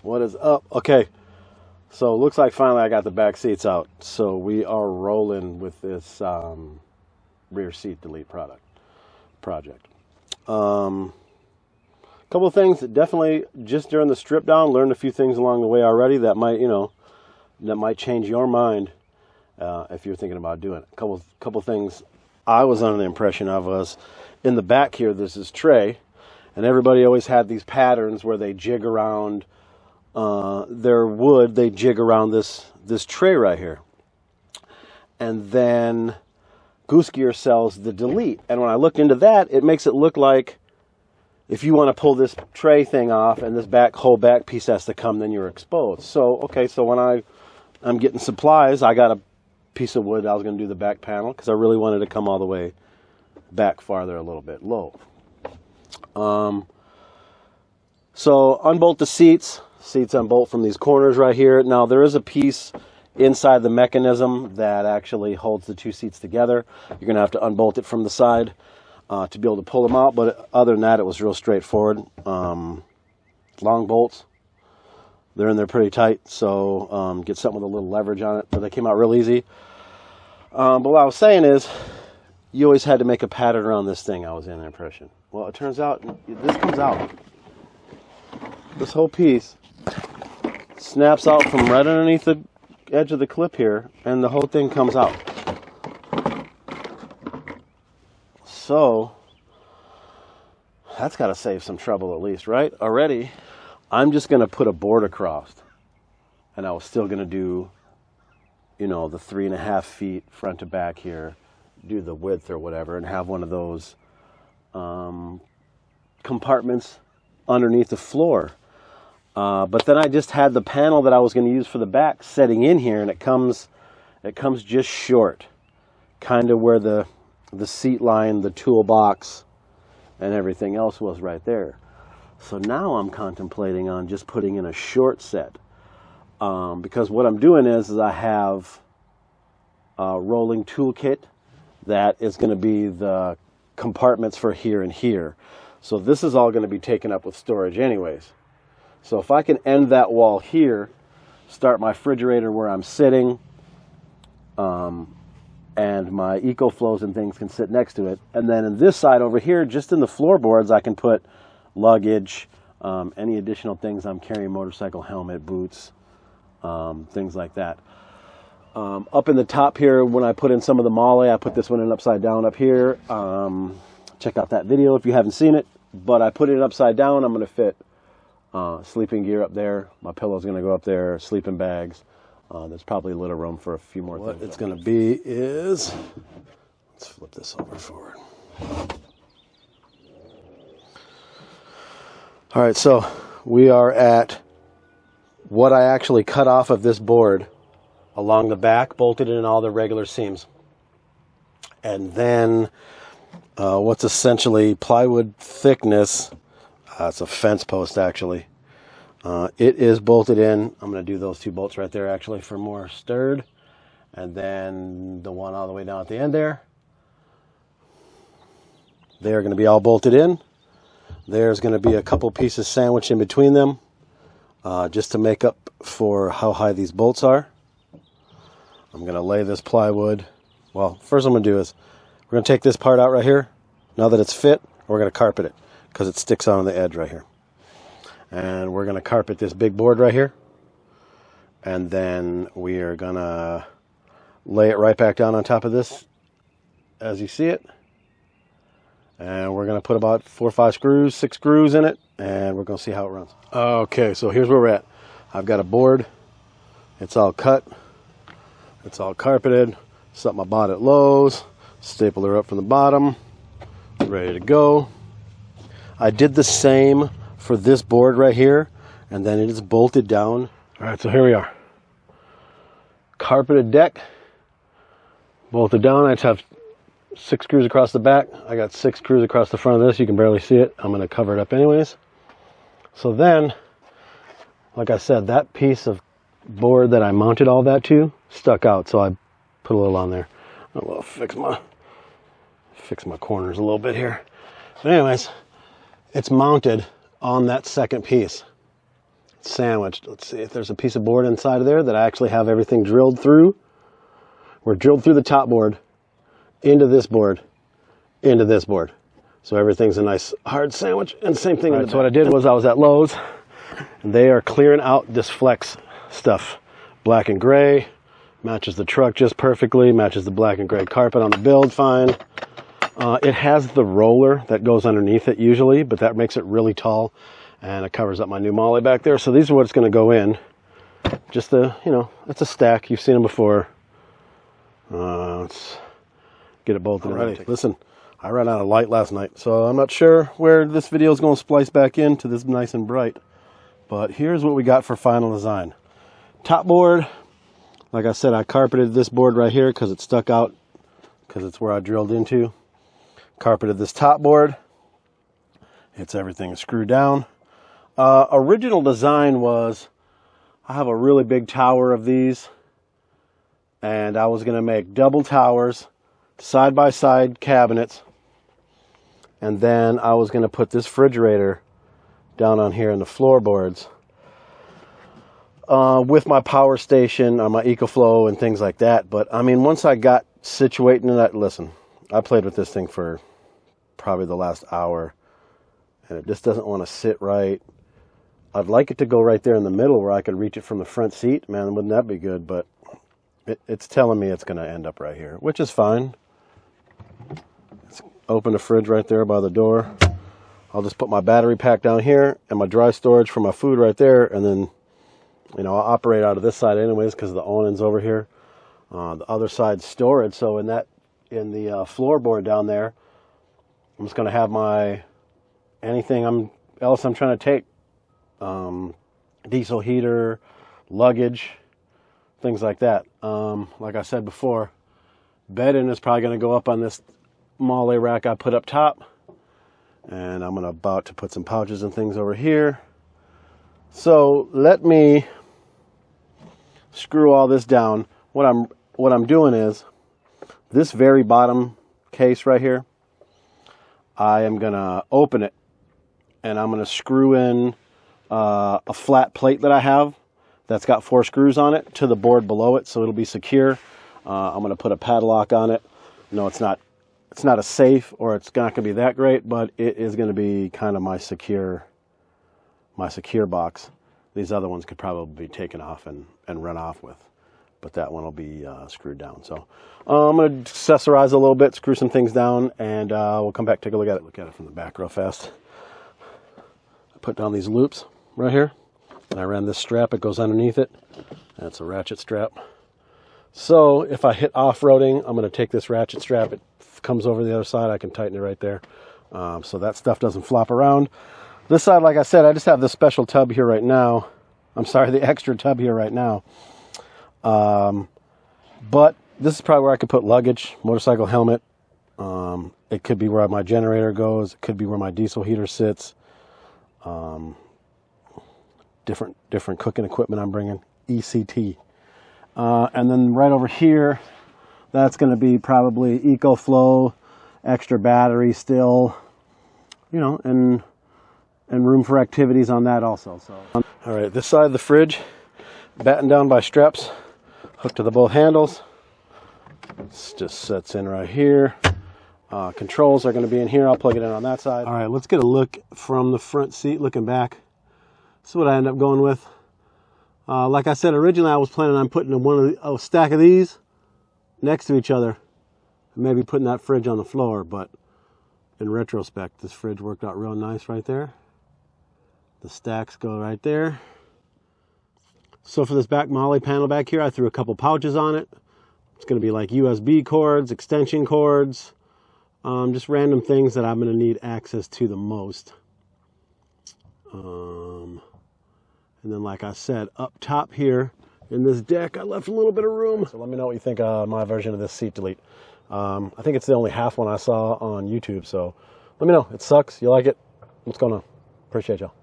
What is up? Okay, so it looks like finally I got the back seats out. So we are rolling with this rear seat delete project. Couple of things that definitely just during the strip down, learned a few things along the way already that might, that might change your mind if you're thinking about doing it. Couple things I was under the impression of was in the back here, there's this tray, and everybody always had these patterns where they jig around their wood, they jig around this tray right here. And then Goose Gear sells the delete. And when I looked into that, it makes it look like if you want to pull this tray thing off and this whole back piece has to come, then you're exposed. So, okay, so when I'm getting supplies, I got a piece of wood. I was going to do the back panel because I really wanted to come all the way back farther a little bit low. So unbolt the seats unbolt from these corners right here. Now there is a piece inside the mechanism that actually holds the two seats together. You're going to have to unbolt it from the side to be able to pull them out, but other than that, it was real straightforward. Long bolts, they're in there pretty tight, so get something with a little leverage on it, but they came out real easy. But what I was saying is, you always had to make a pattern around this thing. I was in the impression. Well, it turns out this comes out. This whole piece snaps out from right underneath the edge of the clip here, and the whole thing comes out. So that's got to save some trouble at least, right? Already, I'm just going to put a board across, and I was still going to do, the 3.5 feet front to back here, do the width or whatever, and have one of those compartments underneath the floor. But then I just had the panel that I was going to use for the back setting in here, and it comes just short, kind of where the seat line, the toolbox, and everything else was right there. So now I'm contemplating on just putting in a short set, because what I'm doing is I have a rolling toolkit that is going to be the compartments for here and here. So this is all going to be taken up with storage anyways. So if I can end that wall here, start my refrigerator where I'm sitting, and my EcoFlows and things can sit next to it. And then in this side over here, just in the floorboards, I can put luggage, any additional things I'm carrying, motorcycle helmet, boots, things like that. Up in the top here, when I put in some of the MOLLE, I put this one in upside down up here. Check out that video if you haven't seen it. But I put it upside down. I'm going to fit sleeping gear up there. My pillow's going to go up there, sleeping bags. There's probably a little room for a few more things. What it's going to be is, let's flip this over forward. All right, so we are at what I actually cut off of this board along the back, bolted in all the regular seams. And then what's essentially plywood thickness, it's a fence post actually. It is bolted in. I'm going to do those two bolts right there actually for more stirred. And then the one all the way down at the end there. They're going to be all bolted in. There's going to be a couple pieces sandwiched in between them just to make up for how high these bolts are. I'm going to lay this plywood. Well, first I'm going to do is we're going to take this part out right here. Now that it's fit, we're going to carpet it because it sticks on the edge right here. And we're going to carpet this big board right here. And then we are going to lay it right back down on top of this as you see it. And we're going to put about 4 or 5 screws, 6 screws in it, and we're going to see how it runs. Okay, so here's where we're at. I've got a board. It's all cut. It's all carpeted. Something I bought at Lowe's. Staple her up from the bottom. Ready to go. I did the same for this board right here, and then it is bolted down. All right, so here we are. Carpeted deck. Bolted down. I just have 6 screws across the back. I got 6 screws across the front of this. You can barely see it. I'm going to cover it up anyways. So then, like I said, that piece of board that I mounted all that to stuck out, so I put a little on there. I will fix my corners a little bit here. But anyways, it's mounted on that second piece. sandwiched. Let's see if there's a piece of board inside of there that I actually have everything drilled through. We're drilled through the top board, into this board, into this board. So everything's a nice hard sandwich, and same thing. So what I did was I was at Lowe's, and they are clearing out this flex stuff. Black and gray, matches the truck just perfectly, matches the black and gray carpet on the build fine. It has the roller that goes underneath it usually, but that makes it really tall, and it covers up my new molly back there. So these are what's going to go in. Just a, you know, it's a stack. You've seen them before. Let's get it bolted in. Listen, I ran out of light last night, so I'm not sure where this video is going to splice back into this nice and bright. But here's what we got for final design. Top board, like I said, I carpeted this board right here because it stuck out, because it's where I drilled into. Carpeted this top board. It's everything screwed down. Original design was, I have a really big tower of these, and I was going to make double towers, side-by-side cabinets, and then I was going to put this refrigerator down on here in the floorboards with my power station on my EcoFlow and things like that. But I mean, once I got situated in that, listen, I played with this thing for probably the last hour, and it just doesn't want to sit right. I'd like it to go right there in the middle where I could reach it from the front seat. Man, wouldn't that be good? But it's telling me it's going to end up right here, which is fine. Let's open the fridge right there by the door. I'll just put my battery pack down here and my dry storage for my food right there, and then, you know, I'll operate out of this side anyways because the awning's over here. The other side's storage. So in the floorboard down there, I'm just going to have my anything else I'm trying to take, diesel heater, luggage, things like that. Like I said before, bedding is probably going to go up on this molly rack I put up top, and I'm about to put some pouches and things over here. So let me screw all this down. What I'm doing is this very bottom case right here, I am going to open it, and I'm going to screw in a flat plate that I have that's got 4 screws on it to the board below it, so it'll be secure. I'm going to put a padlock on it. No, it's not a safe, or it's not going to be that great, but it is going to be kind of my secure box. These other ones could probably be taken off and run off with, but that one will be screwed down. So I'm going to accessorize a little bit, screw some things down, and we'll come back, take a look at it. Look at it from the back real fast. I put down these loops right here, and I ran this strap. It goes underneath it. That's a ratchet strap. So if I hit off-roading, I'm going to take this ratchet strap. It comes over the other side. I can tighten it right there, so that stuff doesn't flop around. This side, like I said, I just have this special tub here right now. I'm sorry, the extra tub here right now. But this is probably where I could put luggage, motorcycle helmet. It could be where my generator goes. It could be where my diesel heater sits. Different cooking equipment I'm bringing, ECT. And then right over here, that's going to be probably EcoFlow, extra battery still, you know, and room for activities on that also. So, all right, this side of the fridge, battened down by straps, hooked to the both handles. This just sets in right here. Controls are going to be in here. I'll plug it in on that side. All right, let's get a look from the front seat, looking back. This is what I ended up going with. Like I said, originally I was planning on putting a stack of these next to each other, and maybe putting that fridge on the floor, but in retrospect, this fridge worked out real nice right there. The stacks go right there. So for this back molly panel back here, I threw a couple pouches on it. It's going to be like USB cords, extension cords, just random things that I'm going to need access to the most. And then, like I said, up top here in this deck, I left a little bit of room. So let me know what you think of my version of this seat delete. I think it's the only half one I saw on YouTube, so let me know. It sucks. You like it? What's going on? Appreciate y'all.